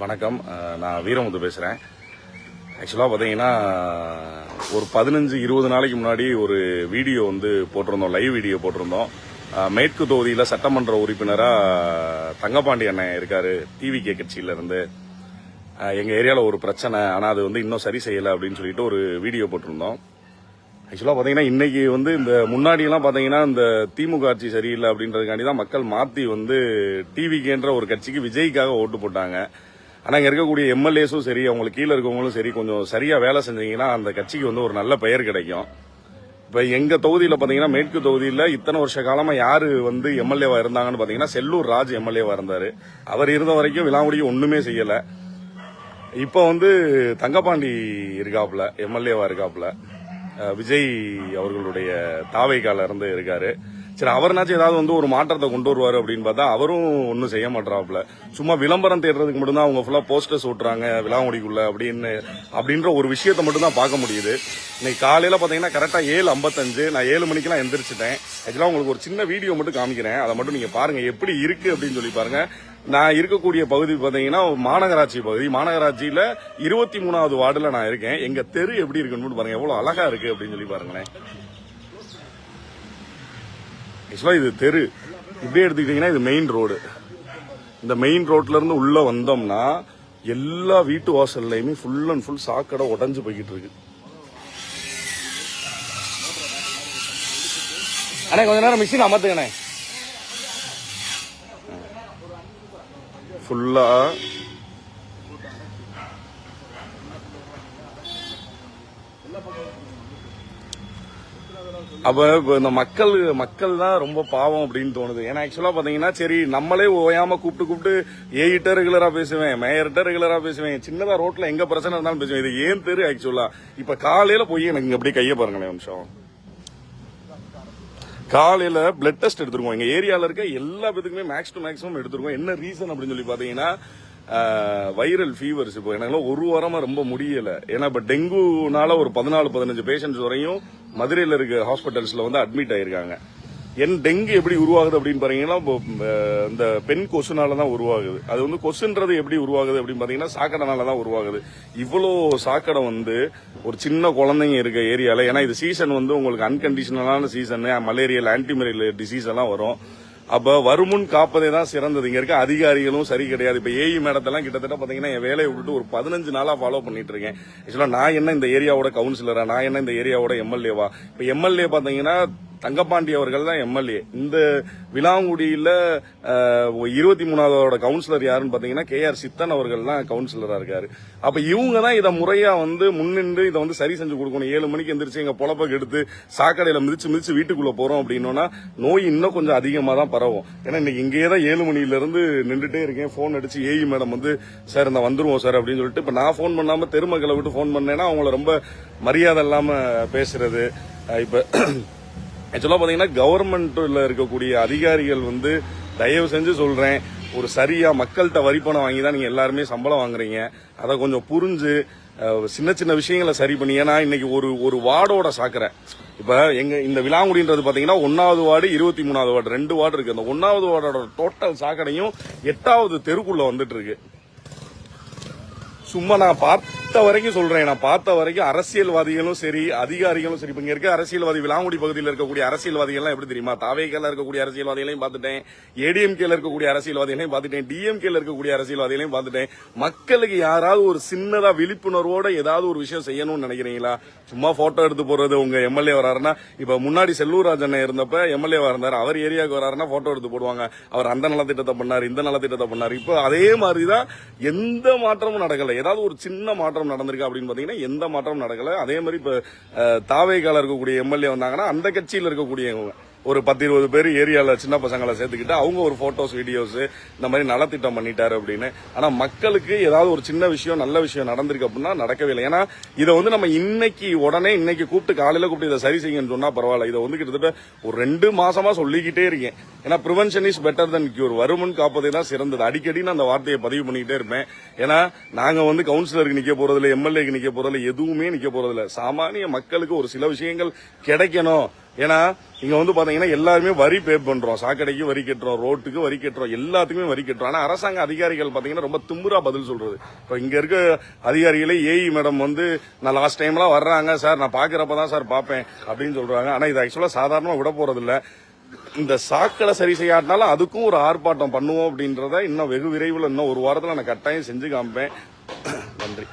வணக்கம். நான் வீரமுத்து பேசுகிறேன். ஆக்சுவலாக பார்த்தீங்கன்னா ஒரு 15-20 நாளைக்கு முன்னாடி ஒரு வீடியோ போட்டிருந்தோம், லைவ் வீடியோ போட்டிருந்தோம். மேற்கு தொகுதியில் சட்டமன்ற உறுப்பினராக தங்கப்பாண்டி அண்ணன் இருக்கார், டிவிகே கட்சியிலேருந்து. எங்கள் ஏரியாவில் ஒரு பிரச்சனை, ஆனால் அது இன்னும் சரி செய்யலை அப்படின்னு சொல்லிட்டு ஒரு வீடியோ போட்டிருந்தோம். ஆக்சுவலாக பார்த்தீங்கன்னா இன்னைக்கு இந்த முன்னாடியெல்லாம் பார்த்தீங்கன்னா இந்த திமுக ஆட்சி சரியில்லை அப்படின்றதுக்காண்டி தான் மக்கள் மாற்றி டிவிகேன்ற ஒரு கட்சிக்கு விஜய்க்காக ஓட்டு போட்டாங்க. ஆனால் இங்கே இருக்கக்கூடிய எம்எல்ஏஸும் சரி, அவங்களுக்கு கீழே இருக்கவங்களும் சரி, கொஞ்சம் சரியாக வேலை செஞ்சீங்கன்னா அந்த கட்சிக்கு ஒரு நல்ல பெயர் கிடைக்கும். இப்போ எங்கள் தொகுதியில் பார்த்தீங்கன்னா மேற்கு தொகுதியில் இத்தனை வருஷ காலமாக யார் எம்எல்ஏவா இருந்தாங்கன்னு பார்த்தீங்கன்னா செல்லூர் ராஜ் எம்எல்ஏவா இருந்தார். அவர் இருந்த வரைக்கும் விலாங்குடிக்கு ஒன்றுமே செய்யலை. இப்போ தங்கப்பாண்டி இருக்காப்புல, எம்எல்ஏவா இருக்காப்புல, விஜய் அவர்களுடைய தாவைக்கால இருந்து இருக்காரு. சரி, அவர்னாச்சும் ஏதாவது ஒரு மாற்றத்தை கொண்டு வருவாரு அப்படின்னு பார்த்தா அவரும் ஒன்றும் செய்ய மாட்டாப்புல. சும்மா விளம்பரம் தேடுறதுக்கு மட்டும்தான் அவங்க ஃபுல்லா போஸ்டர்ஸ் ஓட்டுறாங்க விலாங்குடிக்குள்ள அப்படின்ற ஒரு விஷயத்த மட்டும் தான் பார்க்க முடியுது. இன்னைக்கு காலையில பாத்தீங்கன்னா கரெக்டா 7:55 நான் 7 மணிக்கெல்லாம் எந்திரிச்சிட்டேன். ஆக்சுவலா உங்களுக்கு ஒரு சின்ன வீடியோ மட்டும் காமிக்கிறேன், அதை மட்டும் நீங்க பாருங்க எப்படி இருக்கு அப்படின்னு சொல்லி பாருங்க. நான் இருக்கக்கூடிய பகுதி பாத்தீங்கன்னா மாநகராட்சி பகுதி. மாநகராட்சியில 23வது வார்டுல நான் இருக்கேன். எங்க தெரு எப்படி இருக்குன்னு பாருங்க, எவ்வளவு அழகா இருக்கு அப்படின்னு சொல்லி பாருங்களேன். ஆக்சுவலா இது தெரு இப்படியே எடுத்துக்கிட்டீங்கன்னா இது மெயின் ரோடு. இந்த மெயின் ரோட்ல இருந்து உள்ள வந்தோம்னா எல்லா வீட்டு வாசல்லையுமே ஃபுல் அண்ட் ஃபுல் சாக்கடை உடஞ்சு போய்கிட்டு இருக்கு. அண்ணே கொஞ்ச நேரம் மிஷின் அமர்த்துக்கண்ணே. ஃபுல்லா அப்ப இந்த மக்கள் தான் ரொம்ப பாவம் அப்படின்னு தோணுது. ஏன்னா ஆக்சுவலா பாத்தீங்கன்னா சரி, நம்மளே ஓயாம கூப்பிட்டு ஏகிட்ட ரெகுலரா பேசுவேன், மேயர்கிட்ட ரெகுலரா பேசுவேன், சின்னதா ரோட்ல எங்க பிரச்சனை இருந்தாலும் பேசுவேன். இது ஏன் தெரு ஆக்சுவலா இப்ப காலையில போய் எனக்கு அப்படியே கைய பாருங்களேன் நிமிஷம். காலையில பிளட் டெஸ்ட் எடுத்துருக்கோம். எங்க ஏரியால இருக்க எல்லா பேத்துக்குமே மேக்ஸ் டு மேக்ஸிமம் எடுத்துருக்கோம். என்ன ரீசன் அப்படின்னு சொல்லி பாத்தீங்கன்னா வைரல் ஃபீவர்ஸ். இப்போ எனக்கு ஒரு வாரமா ரொம்ப முடியல. ஏன்னா இப்ப டெங்குனால ஒரு 14-15 பேஷண்ட்ஸ் வரையும் மதுரையில் இருக்க ஹாஸ்பிட்டல்ஸ்ல அட்மிட் ஆயிருக்காங்க. டெங்கு எப்படி உருவாகுது அப்படின்னு பாத்தீங்கன்னா இந்த பெண் கொசுனால தான் உருவாகுது. அது கொசுன்றது எப்படி உருவாகுது அப்படின்னு பாத்தீங்கன்னா சாக்கடைனால தான் உருவாகுது. இவ்வளோ சாக்கடை ஒரு சின்ன குழந்தைங்க இருக்க ஏரியால, ஏன்னா இது சீசன் உங்களுக்கு அன்கண்டிஷனலான சீசன், மலேரியல் ஆன்டிமலேரியல் டிசீஸ் எல்லாம் வரும். அப்ப வருமுன் காப்பதே தான் சிறந்தது. இங்க இருக்க அதிகாரிகளும் சரி கிடையாது. இப்ப ஏஇ மேடத்தெல்லாம் கிட்டத்தட்ட பாத்தீங்கன்னா என் வேலையை விட்டுட்டு ஒரு 15 நாளா ஃபாலோ பண்ணிட்டு இருக்கேன். ஆக்சுவலா நான் என்ன இந்த ஏரியாவோட கவுன்சிலரா, நான் என்ன இந்த ஏரியாவோட எம்எல்ஏவா? இப்ப எம்எல்ஏ பாத்தீங்கன்னா தங்கப்பாண்டி அவர்கள் தான் எம்எல்ஏ. இந்த விலாங்குடியில 23வது கவுன்சிலர் யாருன்னு பாத்தீங்கன்னா KR சித்தன் அவர்கள் தான் கவுன்சிலரா இருக்காரு. அப்ப இவங்க தான் இதை முறையா முன்னின்று இதை சரி செஞ்சு கொடுக்கணும். 7 மணிக்கு எந்திரிச்சு எங்க பொழப்ப எடுத்து சாக்கடையில மிதிச்சு வீட்டுக்குள்ள போறோம் அப்படின்னா நோய் இன்னும் கொஞ்சம் அதிகமா தான் பரவும். ஏன்னா இன்னைக்கு இங்கேயே தான் 7 மணில இருந்து நின்றுட்டே இருக்கேன். போன் அடிச்சு ஏஇ மேடம் சார் இந்த வந்துருவோம் சார் அப்படின்னு சொல்லிட்டு, இப்ப நான் போன் பண்ணாம தெருமக்களை விட்டு போன் பண்ணேன்னா அவங்கள ரொம்ப மரியாதை இல்லாம பேசுறது. இப்ப ஆக்சுவலா பாத்தீங்கன்னா கவர்மெண்ட்ல இருக்கக்கூடிய அதிகாரிகள் தயவு செஞ்சு சொல்றேன், ஒரு சரியா மக்கள்கிட்ட வரிப்பணம் வாங்கி தான் நீங்க எல்லாருமே சம்பளம் வாங்குறீங்க. அதை கொஞ்சம் புரிஞ்சு சின்ன சின்ன விஷயங்களை சரி பண்ணி. ஏன்னா இன்னைக்கு ஒரு வார்டோட சாக்கரை, இப்ப இந்த விலாங்குடின்றது பாத்தீங்கன்னா 1வது வார்டு 23வது வார்டு 2 வார்டு இருக்கு. அந்த 1வது வார்டோட டோட்டல் சாக்கடையும் 8வது தெருக்குள்ள வந்துட்டு இருக்கு. சும்மா நான் பார்த்த வரைக்கும் சொல்றேன், நான் பார்த்த வரைக்கும் அரசியல்வாதிகளும் சரி, அதிகாரிகளும் சரி, இங்க இருக்க அரசியல்வாதி, விலாங்குடி பகுதியில் இருக்கக்கூடிய அரசியல்வாதிகள் எப்படி தெரியுமா? தாவேக்கால இருக்கக்கூடிய அரசியல்வாதிகளையும் பார்த்துட்டேன், ஏடிஎம்கேல இருக்கக்கூடிய அரசியல்வாதிகளையும் பார்த்துட்டேன், டிஎம்கேல இருக்கக்கூடிய அரசியல்வாதிகளையும் பார்த்துட்டேன். மக்களுக்கு யாராவது ஒரு சின்னதா விழிப்புணர்வோட ஏதாவது ஒரு விஷயம் செய்யணும்னு நினைக்கிறீங்களா? சும்மா போட்டோ எடுத்து போறது. உங்க எம்எல்ஏ வராருன்னா, இப்ப முன்னாடி செல்லூர் ராஜன் இருந்தப்ப எம்எல்ஏ இருந்தாரு, அவர் ஏரியாவுக்கு வராருன்னா போட்டோ எடுத்து போடுவாங்க. அவர் அந்த நலத்திட்டத்தை பண்ணாரு, இந்த நலத்திட்டத்தை பண்ணாரு. இப்போ அதே மாதிரிதான் எந்த மாற்றமும் நடக்கல. ஏதாவது ஒரு சின்ன மாற்றம் நடந்திருக்கு அப்படின்னு பாத்தீங்கன்னா எந்த மாற்றமும் நடக்கல. அதே மாதிரி இப்ப தாவேக்கால இருக்கக்கூடிய எம்எல்ஏ வந்தாங்கன்னா அந்த கட்சியில் இருக்கக்கூடியவங்க ஒரு 10-20 பேர் ஏரியால சின்ன பசங்களை சேர்த்துக்கிட்டு அவங்க ஒரு போட்டோஸ் வீடியோஸ் இந்த மாதிரி நலத்திட்டம் பண்ணிட்டாரு அப்படின்னு. ஆனா மக்களுக்கு ஏதாவது ஒரு சின்ன விஷயம் நல்ல விஷயம் நடந்திருக்கு அப்படின்னா நடக்கவே இல்லை. ஏன்னா இதை நம்ம இன்னைக்கு கூப்பிட்டு காலையில கூப்பிட்டு இதை சரி செய்யுங்கன்னு சொன்னா பரவாயில்ல. இதை கிட்டத்தட்ட ஒரு 2 மாசமா சொல்லிக்கிட்டே இருக்கேன். ஏன்னா prevention is better than cure, வருமுன் காப்பதே தான் சிறந்தது. அடிக்கடி நான் அந்த வார்த்தையை பதிவு பண்ணிக்கிட்டே இருப்பேன். ஏன்னா நாங்க கவுன்சிலருக்கு நிக்க போறதில்ல, எம்எல்ஏக்கு நிக்க போறதில்ல, எதுவுமே நிக்க போறதில்ல. சாமானிய மக்களுக்கு ஒரு சில விஷயங்கள் கிடைக்கணும் ஏன்னா இங்க வந்து பாத்தீங்கன்னா எல்லாருமே வரி பே பண்றோம், சாக்கடைக்கு வரி கட்டுறோம், ரோட்டுக்கு வரி கட்டுறோம், எல்லாத்துக்குமே வரி கட்டுறோம். ஆனா அரசாங்க அதிகாரிகள் பாத்தீங்கன்னா ரொம்ப திமிரா பதில் சொல்றது. இப்ப இங்க இருக்க அதிகாரிகளே ஏஇ மேடம் வந்து நான் லாஸ்ட் டைம்லாம் வர்றாங்க சார், நான் பாக்குறப்பதான் சார் பாப்பேன் அப்படின்னு சொல்றாங்க. ஆனா இது ஆக்சுவலா சாதாரணமா விட போறது இல்ல. இந்த சாக்கடை சரி செய்யாட்டினாலும் அதுக்கும் ஒரு ஆர்ப்பாட்டம் பண்ணுவோம் அப்படின்றத இன்னும் வெகு விரைவில் இன்னும் ஒரு வாரத்துல நான் கட்டாயம் செஞ்சு காமிப்பேன். நன்றி.